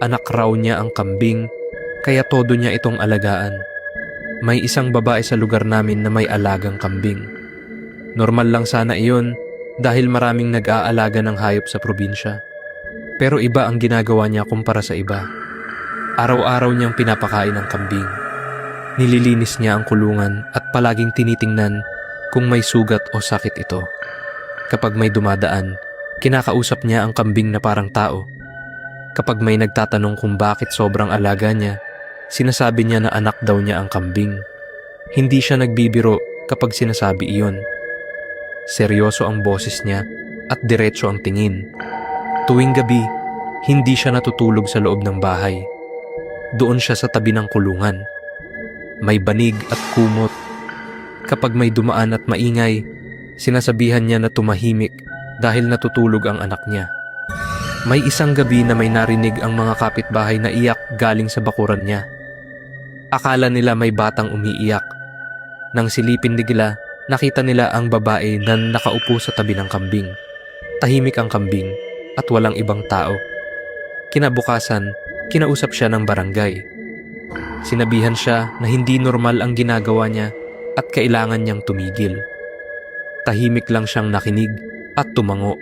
Anak raw niya ang kambing, kaya todo niya itong alagaan. May isang babae sa lugar namin na may alagang kambing. Normal lang sana iyon dahil maraming nag-aalaga ng hayop sa probinsya. Pero iba ang ginagawa niya kumpara sa iba. Araw-araw niyang pinapakain ang kambing. Nililinis niya ang kulungan at palaging tinitingnan kung may sugat o sakit ito. Kapag may dumadaan, kinakausap niya ang kambing na parang tao. Kapag may nagtatanong kung bakit sobrang alaga niya, sinasabi niya na anak daw niya ang kambing. Hindi siya nagbibiro kapag sinasabi iyon. Seryoso ang boses niya at diretso ang tingin. Tuwing gabi, hindi siya natutulog sa loob ng bahay. Doon siya sa tabi ng kulungan. May banig at kumot. Kapag may dumaan at maingay, sinasabihan niya na tumahimik dahil natutulog ang anak niya. May isang gabi na may narinig ang mga kapitbahay na iyak galing sa bakuran niya. Akala nila may batang umiiyak. Nang silipin nila, nakita nila ang babae na nakaupo sa tabi ng kambing. Tahimik ang kambing at walang ibang tao. Kinabukasan, kinausap siya ng barangay. Sinabihan siya na hindi normal ang ginagawa niya at kailangan niyang tumigil. Tahimik lang siyang nakinig at tumango.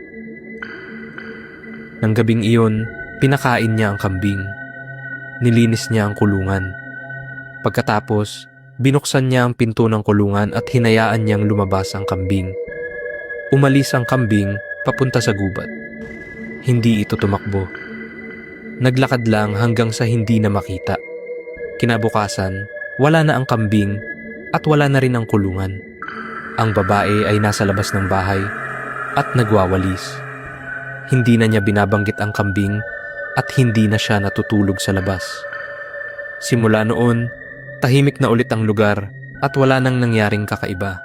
Nang gabing iyon, pinakain niya ang kambing. Nilinis niya ang kulungan. Pagkatapos, binuksan niya ang pinto ng kulungan at hinayaan niyang lumabas ang kambing. Umalis ang kambing papunta sa gubat. Hindi ito tumakbo. Naglakad lang hanggang sa hindi na makita. Kinabukasan, wala na ang kambing at wala na rin ang kulungan. Ang babae ay nasa labas ng bahay at nagwawalis. Hindi na niya binabanggit ang kambing at hindi na siya natutulog sa labas. Simula noon, tahimik na ulit ang lugar at wala nang nangyaring kakaiba.